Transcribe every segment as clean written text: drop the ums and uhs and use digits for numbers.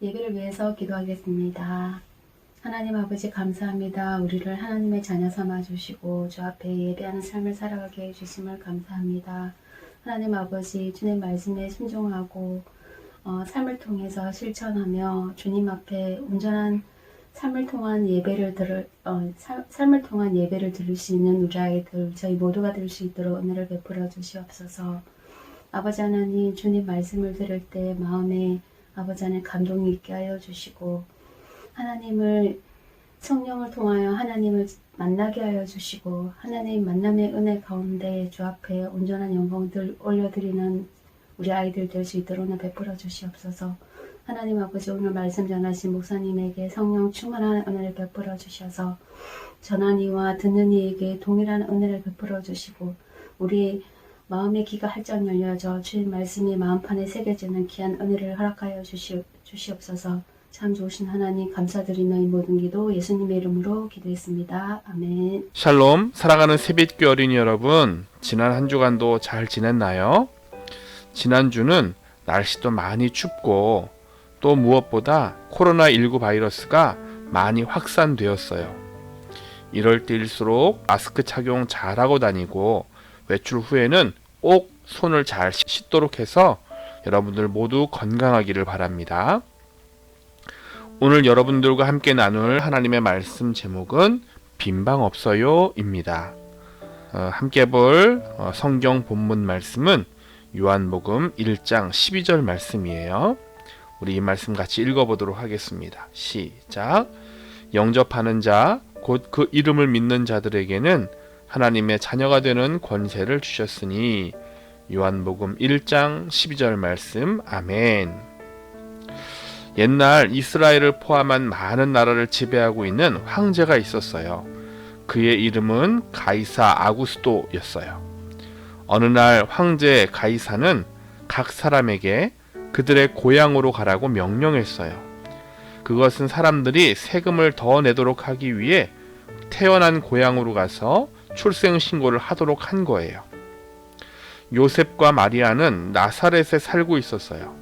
예배를 위해서 기도하겠습니다. 하나님 아버지 감사합니다. 우리를 하나님의 자녀 삼아 주시고 주 앞에 예배하는 삶을 살아가게 해주심을 감사합니다. 하나님 아버지 주님 말씀에 순종하고 삶을 통해서 실천하며 주님 앞에 온전한 삶을 통한 예배를 드릴 수 있는 우리 아이들 저희 모두가 될 수 있도록 은혜를 베풀어 주시옵소서. 아버지 하나님 주님 말씀을 들을 때 마음에 아버지 하나님 감동이 있게 하여 주시고 하나님을 성령을 통하여 하나님을 만나게 하여 주시고 하나님 만남의 은혜 가운데 주 앞에 온전한 영광들 올려드리는 우리 아이들 될 수 있도록 베풀어 주시옵소서. 하나님 아버지 오늘 말씀 전하신 목사님에게 성령 충만한 은혜를 베풀어 주셔서 전한 이와 듣는 이에게 동일한 은혜를 베풀어 주시고 우리 마음의 귀가 활짝 열려져 주의 말씀이 마음판에 새겨지는 귀한 은혜를 허락하여 주시옵소서. 참 좋으신 하나님 감사드리며 이 모든 기도 예수님의 이름으로 기도했습니다. 아멘. 샬롬, 사랑하는 새빛교 어린이 여러분, 지난 한 주간도 잘 지냈나요? 지난주는 날씨도 많이 춥고 또 무엇보다 코로나19 바이러스가 많이 확산되었어요. 이럴 때일수록 마스크 착용 잘하고 다니고 외출 후에는 꼭 손을 잘 씻도록 해서 여러분들 모두 건강하기를 바랍니다. 오늘 여러분들과 함께 나눌 하나님의 말씀 제목은 빈방 없어요 입니다. 함께 볼 성경 본문 말씀은 요한복음 1장 12절 말씀이에요. 우리 이 말씀 같이 읽어보도록 하겠습니다. 시작. 영접하는 자 곧 그 이름을 믿는 자들에게는 하나님의 자녀가 되는 권세를 주셨으니 요한복음 1장 12절 말씀. 아멘. 옛날 이스라엘을 포함한 많은 나라를 지배하고 있는 황제가 있었어요. 그의 이름은 가이사 아구스도였어요. 어느 날 황제 가이사는 각 사람에게 그들의 고향으로 가라고 명령했어요. 그것은 사람들이 세금을 더 내도록 하기 위해 태어난 고향으로 가서 출생 신고를 하도록 한 거예요. 요셉과 마리아는 나사렛에 살고 있었어요.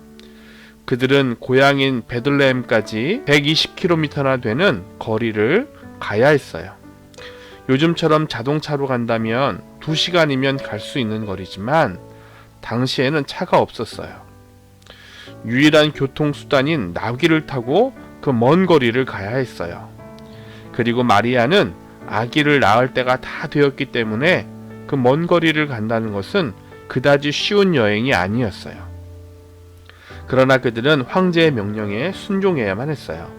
그들은 고향인 베들레헴까지 120km나 되는 거리를 가야 했어요. 요즘처럼 자동차로 간다면 2시간이면 갈 수 있는 거리지만 당시에는 차가 없었어요. 유일한 교통수단인 나귀를 타고 그 먼 거리를 가야 했어요. 그리고 마리아는 아기를 낳을 때가 다 되었기 때문에 그 먼 거리를 간다는 것은 그다지 쉬운 여행이 아니었어요. 그러나 그들은 황제의 명령에 순종해야만 했어요.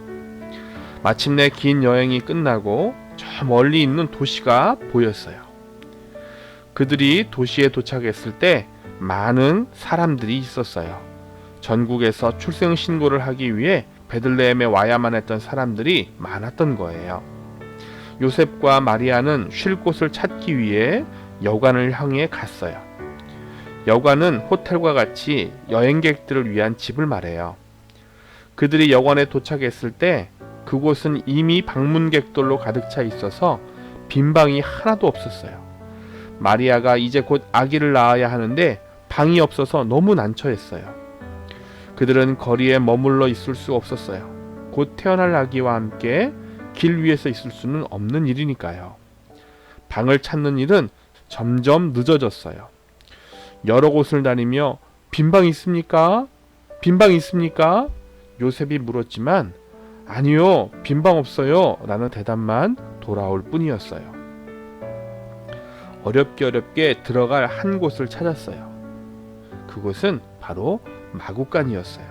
마침내 긴 여행이 끝나고 저 멀리 있는 도시가 보였어요. 그들이 도시에 도착했을 때 많은 사람들이 있었어요. 전국에서 출생 신고를 하기 위해 베들레헴에 와야만 했던 사람들이 많았던 거예요. 요셉과 마리아는 쉴 곳을 찾기 위해 여관을 향해 갔어요. 여관은 호텔과 같이 여행객들을 위한 집을 말해요. 그들이 여관에 도착했을 때 그곳은 이미 방문객들로 가득 차 있어서 빈 방이 하나도 없었어요. 마리아가 이제 곧 아기를 낳아야 하는데 방이 없어서 너무 난처했어요. 그들은 거리에 머물러 있을 수 없었어요. 곧 태어날 아기와 함께 길 위에서 있을 수는 없는 일이니까요. 방을 찾는 일은 점점 늦어졌어요. 여러 곳을 다니며 빈방 있습니까? 빈방 있습니까? 요셉이 물었지만 아니요, 빈방 없어요 라는 대답만 돌아올 뿐이었어요. 어렵게 들어갈 한 곳을 찾았어요. 그곳은 바로 마구간이었어요.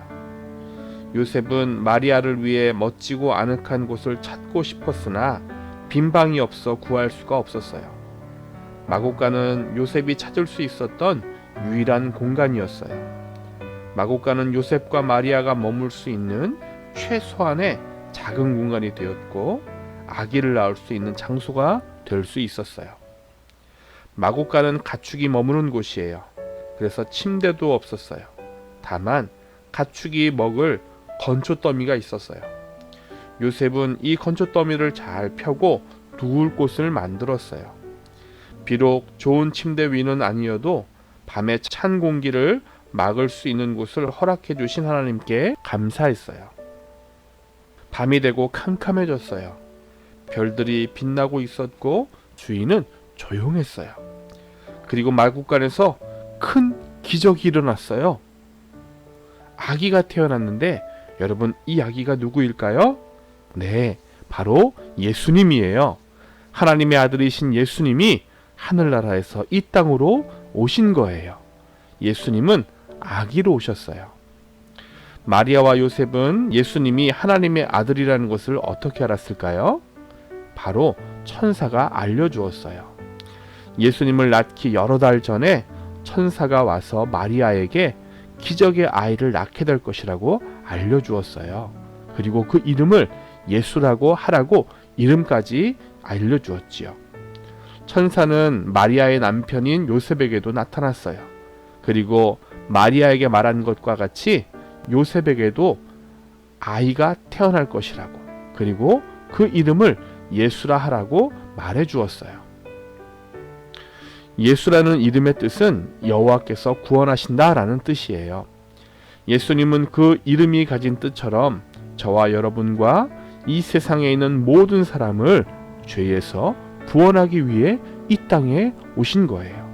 요셉은 마리아를 위해 멋지고 아늑한 곳을 찾고 싶었으나 빈방이 없어 구할 수가 없었어요. 마구간은 요셉이 찾을 수 있었던 유일한 공간이었어요. 마구간은 요셉과 마리아가 머물 수 있는 최소한의 작은 공간이 되었고 아기를 낳을 수 있는 장소가 될 수 있었어요. 마구간은 가축이 머무는 곳이에요. 그래서 침대도 없었어요. 다만 가축이 먹을 건초더미가 있었어요. 요셉은 이 건초더미를 잘 펴고 누울 곳을 만들었어요. 비록 좋은 침대 위는 아니어도 밤에 찬 공기를 막을 수 있는 곳을 허락해 주신 하나님께 감사했어요. 밤이 되고 캄캄해졌어요. 별들이 빛나고 있었고 주위는 조용했어요. 그리고 마구간에서 큰 기적이 일어났어요. 아기가 태어났는데 여러분, 이 아기가 누구일까요? 네, 바로 예수님이에요. 하나님의 아들이신 예수님이 하늘나라에서 이 땅으로 오신 거예요. 예수님은 아기로 오셨어요. 마리아와 요셉은 예수님이 하나님의 아들이라는 것을 어떻게 알았을까요? 바로 천사가 알려주었어요. 예수님을 낳기 여러 달 전에 천사가 와서 마리아에게 기적의 아이를 낳게 될 것이라고 알려주었어요. 그리고 그 이름을 예수라고 하라고 이름까지 알려주었지요. 천사는 마리아의 남편인 요셉에게도 나타났어요. 그리고 마리아에게 말한 것과 같이 요셉에게도 아이가 태어날 것이라고, 그리고 그 이름을 예수라 하라고 말해 주었어요. 예수라는 이름의 뜻은 여호와께서 구원하신다라는 뜻이에요. 예수님은 그 이름이 가진 뜻처럼 저와 여러분과 이 세상에 있는 모든 사람을 죄에서 구원하기 위해 이 땅에 오신 거예요.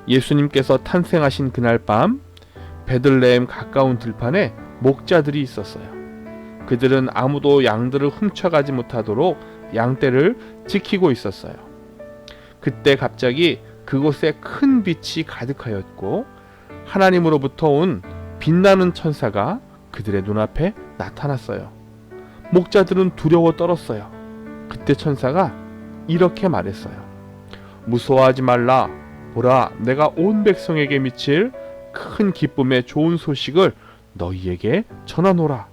예수님께서 탄생하신 그날 밤 베들레헴 가까운 들판에 목자들이 있었어요. 그들은 아무도 양들을 훔쳐가지 못하도록 양떼를 지키고 있었어요. 그때 갑자기 그곳에 큰 빛이 가득하였고 하나님으로부터 온 빛나는 천사가 그들의 눈앞에 나타났어요. 목자들은 두려워 떨었어요. 그때 천사가 이렇게 말했어요. 무서워하지 말라. 보라, 내가 온 백성에게 미칠 큰 기쁨의 좋은 소식을 너희에게 전하노라.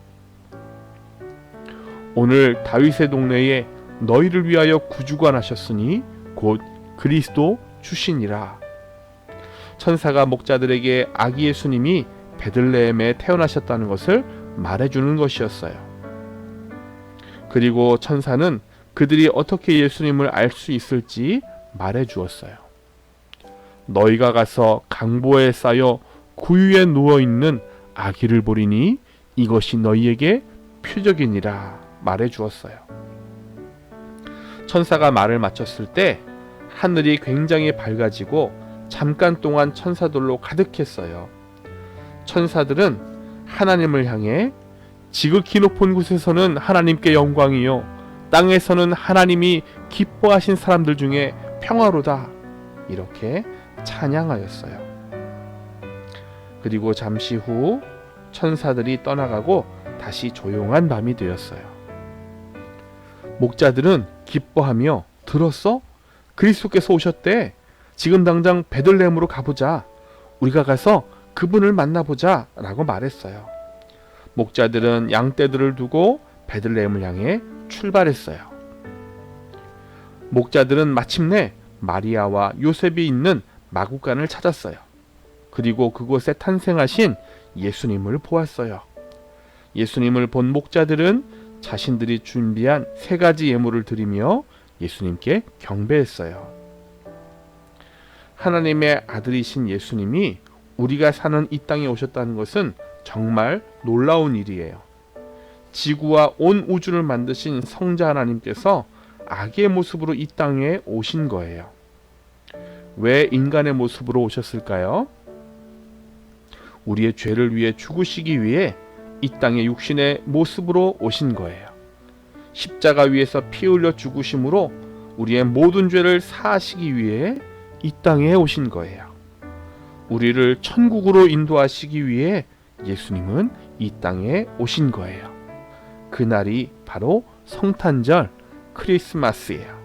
오늘 다윗의 동네에 너희를 위하여 구주가 나셨으니 곧 그리스도 주시니라. 천사가 목자들에게 아기 예수님이 베들레헴에 태어나셨다는 것을 말해주는 것이었어요. 그리고 천사는 그들이 어떻게 예수님을 알 수 있을지 말해주었어요. 너희가 가서 강보에 쌓여 구유에 누워있는 아기를 보리니 이것이 너희에게 표적이니라 말해주었어요. 천사가 말을 마쳤을 때 하늘이 굉장히 밝아지고 잠깐 동안 천사들로 가득했어요. 천사들은 하나님을 향해 지극히 높은 곳에서는 하나님께 영광이요, 땅에서는 하나님이 기뻐하신 사람들 중에 평화로다, 이렇게 찬양하였어요. 그리고 잠시 후 천사들이 떠나가고 다시 조용한 밤이 되었어요. 목자들은 기뻐하며 들었어? 그리스도께서 오셨대. 지금 당장 베들레헴으로 가보자. 우리가 가서 그분을 만나보자 라고 말했어요. 목자들은 양떼들을 두고 베들레헴을 향해 출발했어요. 목자들은 마침내 마리아와 요셉이 있는 마구간을 찾았어요. 그리고 그곳에 탄생하신 예수님을 보았어요. 예수님을 본 목자들은 자신들이 준비한 3가지 예물을 드리며 예수님께 경배했어요. 하나님의 아들이신 예수님이 우리가 사는 이 땅에 오셨다는 것은 정말 놀라운 일이에요. 지구와 온 우주를 만드신 성자 하나님께서 아기의 모습으로 이 땅에 오신 거예요. 왜 인간의 모습으로 오셨을까요? 우리의 죄를 위해 죽으시기 위해 이 땅에 육신의 모습으로 오신 거예요. 십자가 위에서 피 흘려 죽으심으로 우리의 모든 죄를 사하시기 위해 이 땅에 오신 거예요. 우리를 천국으로 인도하시기 위해 예수님은 이 땅에 오신 거예요. 그날이 바로 성탄절 크리스마스예요.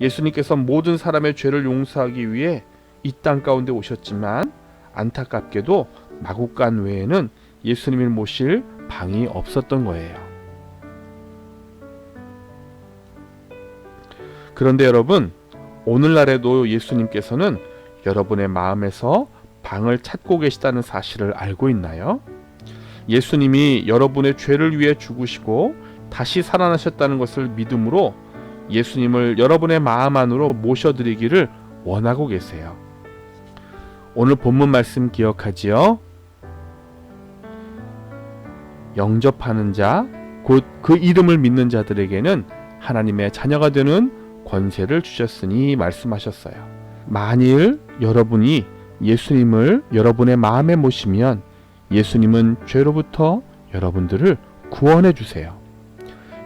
예수님께서 모든 사람의 죄를 용서하기 위해 이 땅 가운데 오셨지만 안타깝게도 마구간 외에는 예수님을 모실 방이 없었던 거예요. 그런데 여러분, 오늘날에도 예수님께서는 여러분의 마음에서 방을 찾고 계시다는 사실을 알고 있나요? 예수님이 여러분의 죄를 위해 죽으시고 다시 살아나셨다는 것을 믿음으로 예수님을 여러분의 마음 안으로 모셔드리기를 원하고 계세요. 오늘 본문 말씀 기억하지요? 영접하는 자, 곧 그 이름을 믿는 자들에게는 하나님의 자녀가 되는 권세를 주셨으니 말씀하셨어요. 만일 여러분이 예수님을 여러분의 마음에 모시면 예수님은 죄로부터 여러분들을 구원해 주세요.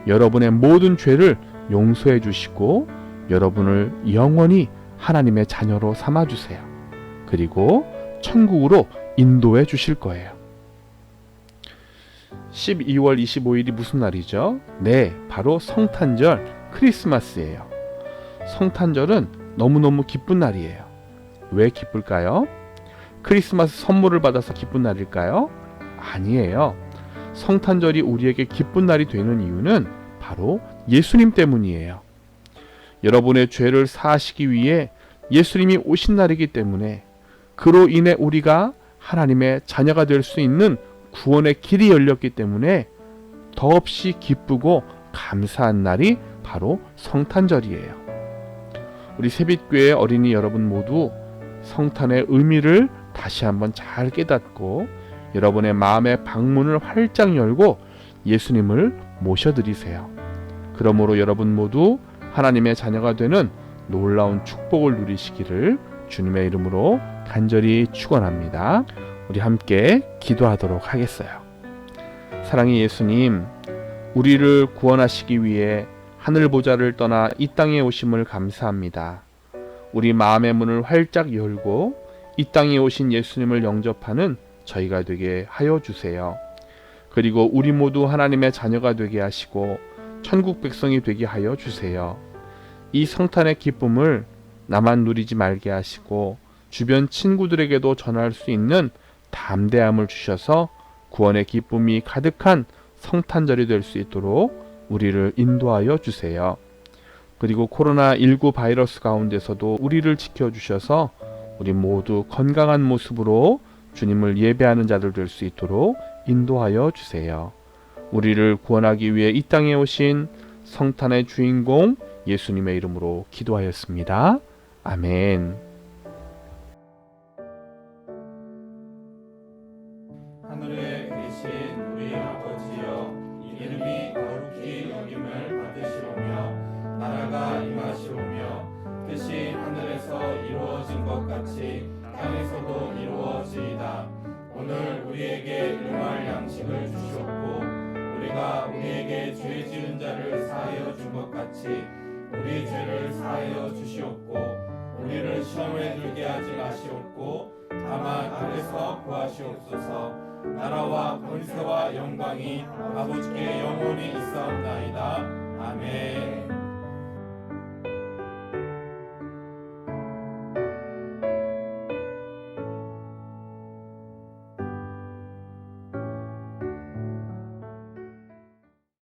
여러분의 모든 죄를 용서해 주시고 여러분을 영원히 하나님의 자녀로 삼아 주세요. 그리고 천국으로 인도해 주실 거예요. 12월 25일이 무슨 날이죠? 네, 바로 성탄절 크리스마스예요. 성탄절은 너무너무 기쁜 날이에요. 왜 기쁠까요? 크리스마스 선물을 받아서 기쁜 날일까요? 아니에요. 성탄절이 우리에게 기쁜 날이 되는 이유는 바로 예수님 때문이에요. 여러분의 죄를 사하시기 위해 예수님이 오신 날이기 때문에 그로 인해 우리가 하나님의 자녀가 될 수 있는 구원의 길이 열렸기 때문에 더없이 기쁘고 감사한 날이 바로 성탄절이에요. 우리 새빛교회 어린이 여러분 모두 성탄의 의미를 다시 한번 잘 깨닫고 여러분의 마음의 방문을 활짝 열고 예수님을 모셔드리세요. 그러므로 여러분 모두 하나님의 자녀가 되는 놀라운 축복을 누리시기를 주님의 이름으로 간절히 축원합니다. 우리 함께 기도하도록 하겠어요. 사랑의 예수님, 우리를 구원하시기 위해 하늘 보좌를 떠나 이 땅에 오심을 감사합니다. 우리 마음의 문을 활짝 열고 이 땅에 오신 예수님을 영접하는 저희가 되게 하여 주세요. 그리고 우리 모두 하나님의 자녀가 되게 하시고 천국 백성이 되게 하여 주세요. 이 성탄의 기쁨을 나만 누리지 말게 하시고 주변 친구들에게도 전할 수 있는 담대함을 주셔서 구원의 기쁨이 가득한 성탄절이 될 수 있도록 우리를 인도하여 주세요. 그리고 코로나19 바이러스 가운데서도 우리를 지켜주셔서 우리 모두 건강한 모습으로 주님을 예배하는 자들 될 수 있도록 인도하여 주세요. 우리를 구원하기 위해 이 땅에 오신 성탄의 주인공 예수님의 이름으로 기도하였습니다. 아멘. 하늘에 계신 우리 아버지여, 이름이 거룩히 여김을 받으시오며 나라가 임하시오며 뜻이 하늘에서 이루어진 것 같이 땅에서도 이루어지이다. 오늘 우리에게 일용할 양식을 주시옵고 우리가 우리에게 죄 지은 자를 사하여 준 것 같이 우리 죄를 사하여 주시옵고 우리를 시험에 들게 하지 마시옵고 다만 악에서 구하시옵소서. 나라와 권세와 영광이 아버지께 영원히 있사옵나이다. 아멘.